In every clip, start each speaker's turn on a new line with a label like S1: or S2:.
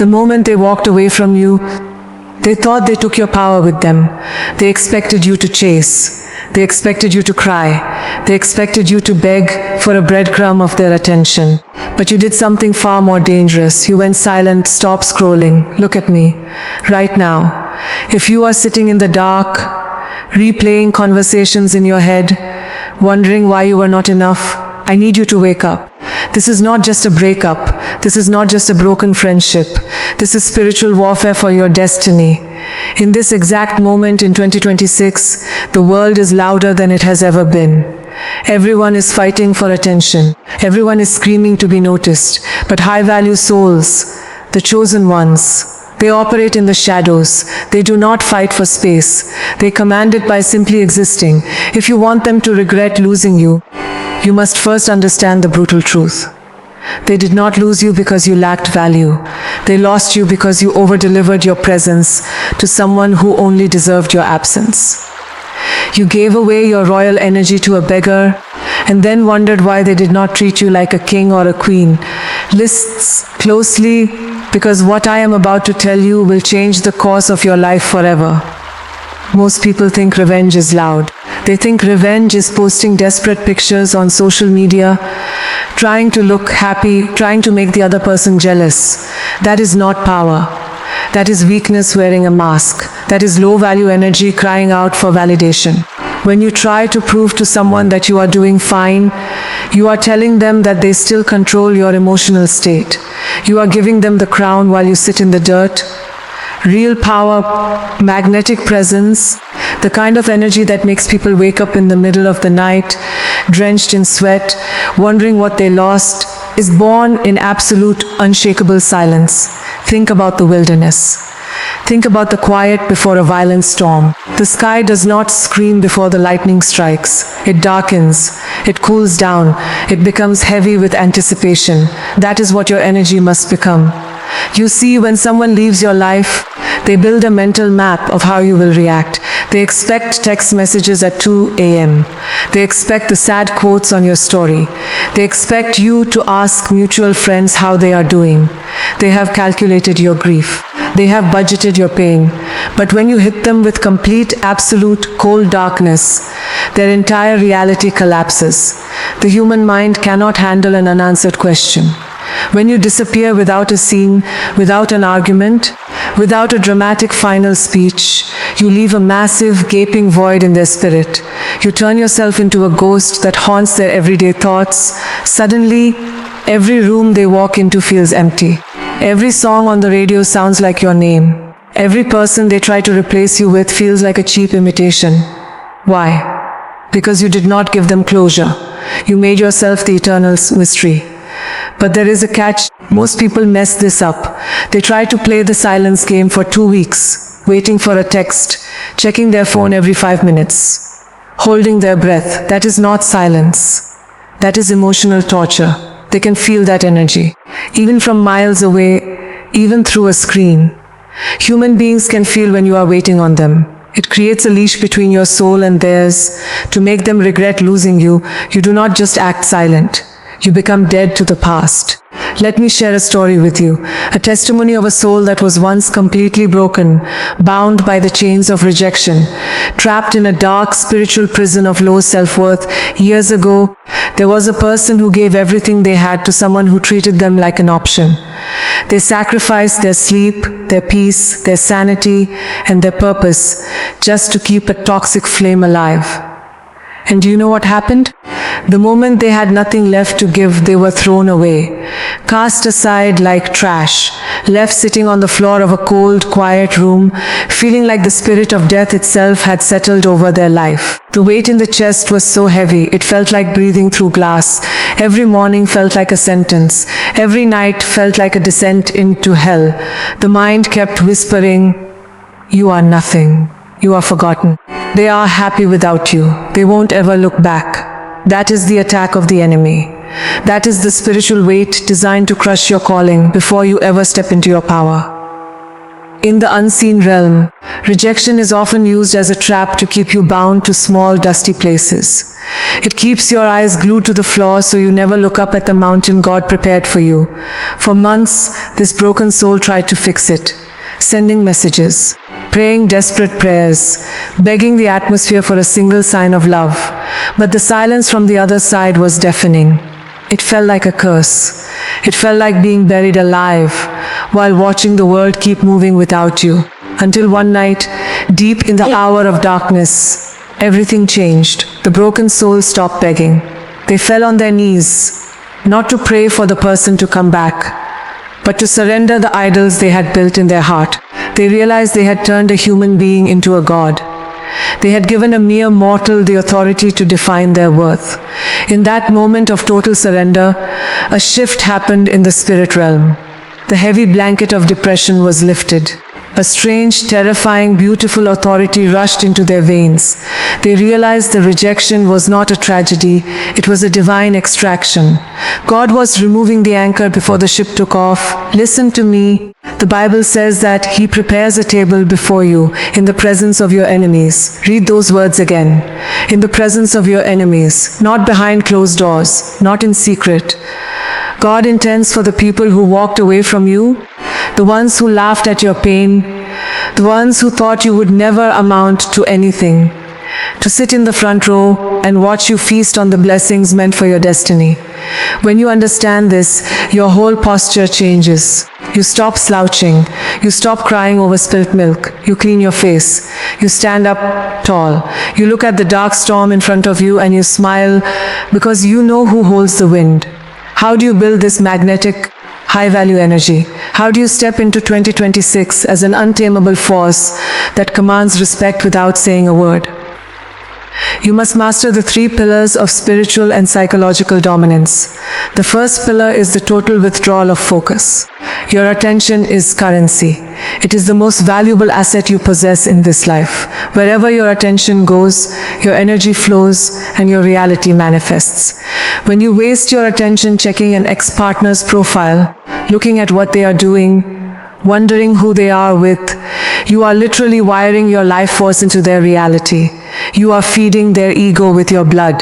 S1: The moment they walked away from you, they thought they took your power with them. They expected you to chase. They expected you to cry. They expected you to beg for a breadcrumb of their attention. But you did something far more dangerous. You went silent, stopped scrolling. Look at me, right now. If you are sitting in the dark, replaying conversations in your head, wondering why you were not enough, I need you to wake up. This is not just a breakup. This is not just a broken friendship. This is spiritual warfare for your destiny. In this exact moment in 2026, the world is louder than it has ever been. Everyone is fighting for attention. Everyone is screaming to be noticed. But high-value souls, the chosen ones, they operate in the shadows. They do not fight for space. They command it by simply existing. If you want them to regret losing you, you must first understand the brutal truth. They did not lose you because you lacked value. They lost you because you over-delivered your presence to someone who only deserved your absence. You gave away your royal energy to a beggar and then wondered why they did not treat you like a king or a queen. Listen closely, because what I am about to tell you will change the course of your life forever. Most people think revenge is loud. They think revenge is posting desperate pictures on social media, trying to look happy, trying to make the other person jealous. That is not power. That is weakness wearing a mask. That is low-value energy crying out for validation. When you try to prove to someone that you are doing fine, you are telling them that they still control your emotional state. You are giving them the crown while you sit in the dirt. Real power, magnetic presence, the kind of energy that makes people wake up in the middle of the night, drenched in sweat, wondering what they lost, is born in absolute, unshakable silence. Think about the wilderness. Think about the quiet before a violent storm. The sky does not scream before the lightning strikes. It darkens. It cools down. It becomes heavy with anticipation. That is what your energy must become. You see, when someone leaves your life, they build a mental map of how you will react. They expect text messages at 2 a.m. They expect the sad quotes on your story. They expect you to ask mutual friends how they are doing. They have calculated your grief. They have budgeted your pain. But when you hit them with complete, absolute, cold darkness, their entire reality collapses. The human mind cannot handle an unanswered question. When you disappear without a scene, without an argument, without a dramatic final speech, you leave a massive, gaping void in their spirit. You turn yourself into a ghost that haunts their everyday thoughts. Suddenly, every room they walk into feels empty. Every song on the radio sounds like your name. Every person they try to replace you with feels like a cheap imitation. Why? Because you did not give them closure. You made yourself the eternal mystery. But there is a catch. Most people mess this up. They try to play the silence game for 2 weeks, waiting for a text, checking their phone every 5 minutes, holding their breath. That is not silence. That is emotional torture. They can feel that energy, even from miles away, even through a screen. Human beings can feel when you are waiting on them. It creates a leash between your soul and theirs. To make them regret losing you, you do not just act silent. You become dead to the past. Let me share a story with you, a testimony of a soul that was once completely broken, bound by the chains of rejection, trapped in a dark spiritual prison of low self-worth. Years ago, there was a person who gave everything they had to someone who treated them like an option. They sacrificed their sleep, their peace, their sanity, and their purpose just to keep a toxic flame alive. And do you know what happened? The moment they had nothing left to give, they were thrown away, cast aside like trash, left sitting on the floor of a cold, quiet room, feeling like the spirit of death itself had settled over their life. The weight in the chest was so heavy, it felt like breathing through glass. Every morning felt like a sentence. Every night felt like a descent into hell. The mind kept whispering, "You are nothing. You are forgotten. They are happy without you. They won't ever look back." That is the attack of the enemy. That is the spiritual weight designed to crush your calling before you ever step into your power. In the unseen realm, rejection is often used as a trap to keep you bound to small, dusty places. It keeps your eyes glued to the floor so you never look up at the mountain God prepared for you. For months, this broken soul tried to fix it, sending messages, praying desperate prayers, begging the atmosphere for a single sign of love. But the silence from the other side was deafening. It felt like a curse. It felt like being buried alive while watching the world keep moving without you. Until one night, deep in the hour of darkness, everything changed. The broken souls stopped begging. They fell on their knees, not to pray for the person to come back, but to surrender the idols they had built in their heart. They realized they had turned a human being into a god. They had given a mere mortal the authority to define their worth. In that moment of total surrender, a shift happened in the spirit realm. The heavy blanket of depression was lifted. A strange, terrifying, beautiful authority rushed into their veins. They realized the rejection was not a tragedy, it was a divine extraction. God was removing the anchor before the ship took off. Listen to me. The Bible says that He prepares a table before you in the presence of your enemies. Read those words again. In the presence of your enemies, not behind closed doors, not in secret. God intends for the people who walked away from you, the ones who laughed at your pain, the ones who thought you would never amount to anything, to sit in the front row and watch you feast on the blessings meant for your destiny. When you understand this, your whole posture changes. You stop slouching. You stop crying over spilt milk. You clean your face. You stand up tall. You look at the dark storm in front of you and you smile because you know who holds the wind. How do you build this magnetic, high-value energy? How do you step into 2026 as an untamable force that commands respect without saying a word? You must master the 3 pillars of spiritual and psychological dominance. The first pillar is the total withdrawal of focus. Your attention is currency. It is the most valuable asset you possess in this life. Wherever your attention goes, your energy flows and your reality manifests. When you waste your attention checking an ex-partner's profile, looking at what they are doing, wondering who they are with, you are literally wiring your life force into their reality. You are feeding their ego with your blood.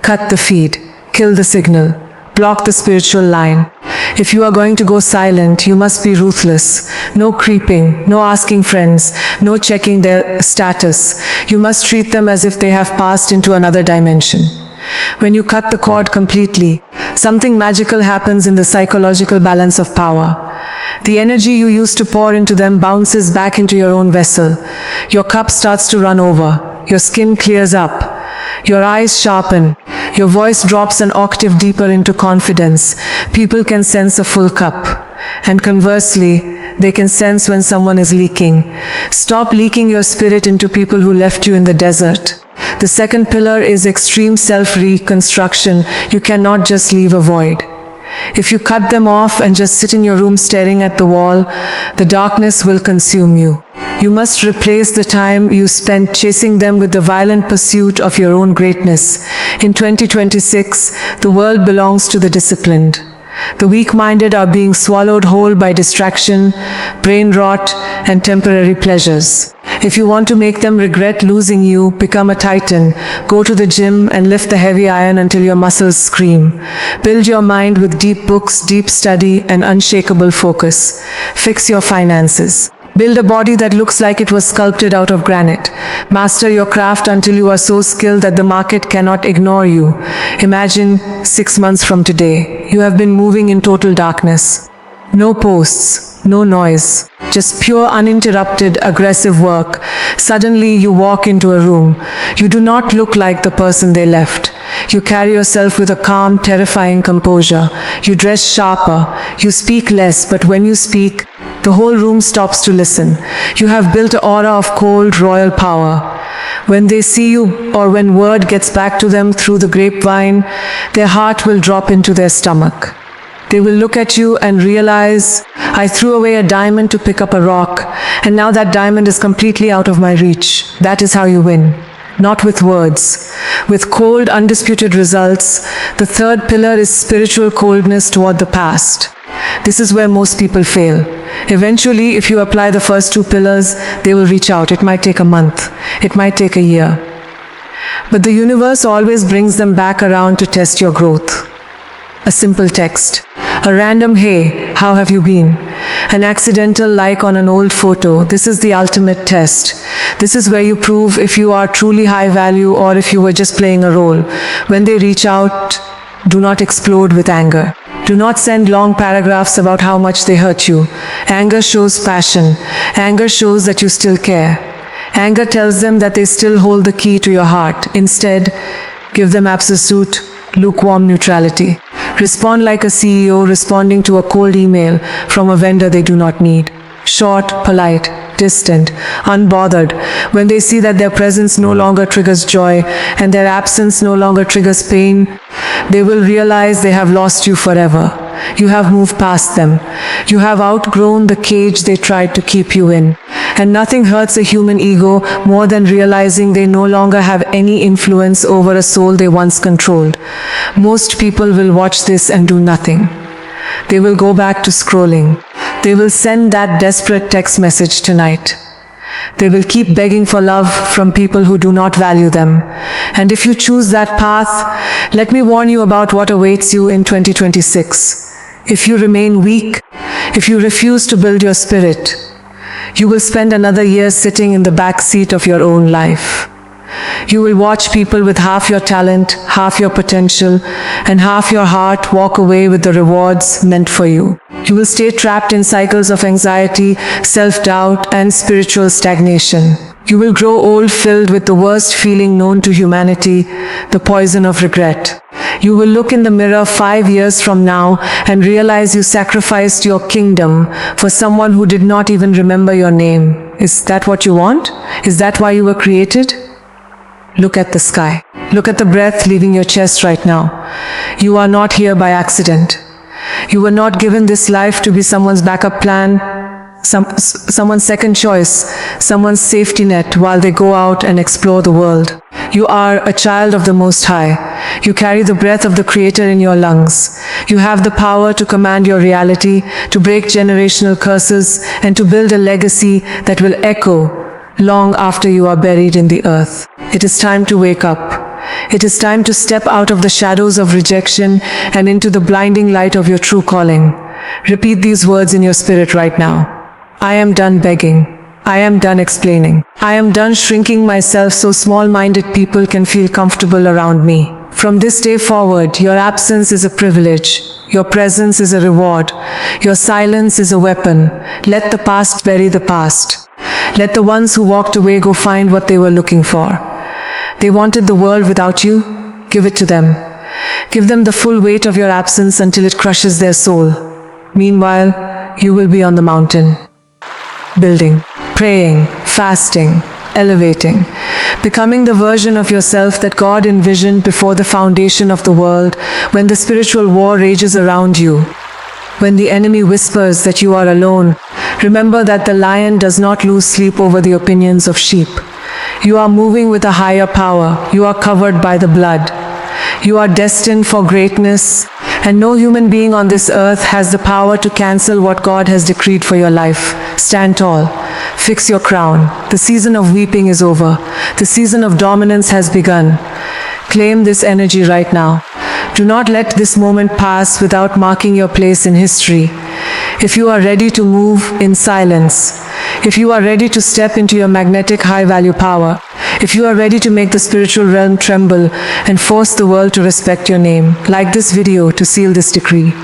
S1: Cut the feed. Kill the signal. Block the spiritual line. If you are going to go silent, you must be ruthless. No creeping, no asking friends, no checking their status. You must treat them as if they have passed into another dimension. When you cut the cord completely, something magical happens in the psychological balance of power. The energy you used to pour into them bounces back into your own vessel. Your cup starts to run over. Your skin clears up. Your eyes sharpen. Your voice drops an octave deeper into confidence. People can sense a full cup. And conversely, they can sense when someone is leaking. Stop leaking your spirit into people who left you in the desert. The second pillar is extreme self-reconstruction. You cannot just leave a void. If you cut them off and just sit in your room staring at the wall, the darkness will consume you. You must replace the time you spent chasing them with the violent pursuit of your own greatness. In 2026, the world belongs to the disciplined. The weak-minded are being swallowed whole by distraction, brain rot, and temporary pleasures. If you want to make them regret losing you, become a titan. Go to the gym and lift the heavy iron until your muscles scream. Build your mind with deep books, deep study, and unshakable focus. Fix your finances. Build a body that looks like it was sculpted out of granite. Master your craft until you are so skilled that the market cannot ignore you. Imagine 6 months from today, you have been moving in total darkness. No posts, no noise, just pure uninterrupted aggressive work. Suddenly you walk into a room. You do not look like the person they left. You carry yourself with a calm, terrifying composure. You dress sharper. You speak less, but when you speak, the whole room stops to listen. You have built an aura of cold, royal power. When they see you, or when word gets back to them through the grapevine, their heart will drop into their stomach. They will look at you and realize, I threw away a diamond to pick up a rock, and now that diamond is completely out of my reach. That is how you win. Not with words. With cold, undisputed results. The third pillar is spiritual coldness toward the past. This is where most people fail. Eventually, if you apply the first two pillars, they will reach out. It might take a month. It might take a year. But the universe always brings them back around to test your growth. A simple text, a random "Hey, how have you been?" An accidental like on an old photo. This is the ultimate test. This is where you prove if you are truly high value or if you were just playing a role. When they reach out, do not explode with anger. Do not send long paragraphs about how much they hurt you. Anger shows passion. Anger shows that you still care. Anger tells them that they still hold the key to your heart. Instead, give them absolute, lukewarm neutrality. Respond like a CEO responding to a cold email from a vendor they do not need. Short, polite, distant, unbothered. When they see that their presence no longer triggers joy and their absence no longer triggers pain, they will realize they have lost you forever. You have moved past them. You have outgrown the cage they tried to keep you in. And nothing hurts a human ego more than realizing they no longer have any influence over a soul they once controlled. Most people will watch this and do nothing. They will go back to scrolling. They will send that desperate text message tonight. They will keep begging for love from people who do not value them. And if you choose that path, let me warn you about what awaits you in 2026. If you remain weak, if you refuse to build your spirit, you will spend another year sitting in the back seat of your own life. You will watch people with half your talent, half your potential, and half your heart walk away with the rewards meant for you. You will stay trapped in cycles of anxiety, self-doubt, and spiritual stagnation. You will grow old filled with the worst feeling known to humanity, the poison of regret. You will look in the mirror 5 years from now and realize you sacrificed your kingdom for someone who did not even remember your name. Is that what you want? Is that why you were created? Look at the sky. Look at the breath leaving your chest right now. You are not here by accident. You were not given this life to be someone's backup plan, someone's second choice, someone's safety net while they go out and explore the world. You are a child of the Most High. You carry the breath of the Creator in your lungs. You have the power to command your reality, to break generational curses, and to build a legacy that will echo long after you are buried in the earth. It is time to wake up. It is time to step out of the shadows of rejection and into the blinding light of your true calling. Repeat these words in your spirit right now. I am done begging. I am done explaining. I am done shrinking myself so small-minded people can feel comfortable around me. From this day forward, your absence is a privilege. Your presence is a reward. Your silence is a weapon. Let the past bury the past. Let the ones who walked away go find what they were looking for. They wanted the world without you. Give it to them. Give them the full weight of your absence until it crushes their soul. Meanwhile, you will be on the mountain, building, praying, fasting, elevating, becoming the version of yourself that God envisioned before the foundation of the world. When the spiritual war rages around you, when the enemy whispers that you are alone, remember that the lion does not lose sleep over the opinions of sheep. You are moving with a higher power. You are covered by the blood. You are destined for greatness, and no human being on this earth has the power to cancel what God has decreed for your life. Stand tall. Fix your crown. The season of weeping is over. The season of dominance has begun. Claim this energy right now. Do not let this moment pass without marking your place in history. If you are ready to move in silence, if you are ready to step into your magnetic high-value power, if you are ready to make the spiritual realm tremble and force the world to respect your name, like this video to seal this decree.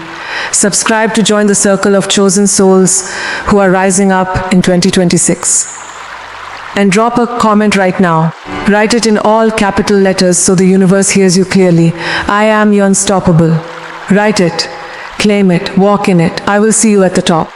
S1: Subscribe to join the circle of chosen souls who are rising up in 2026. And drop a comment right now. Write it in all capital letters so the universe hears you clearly. I am unstoppable. Write it. Claim it. Walk in it. I will see you at the top.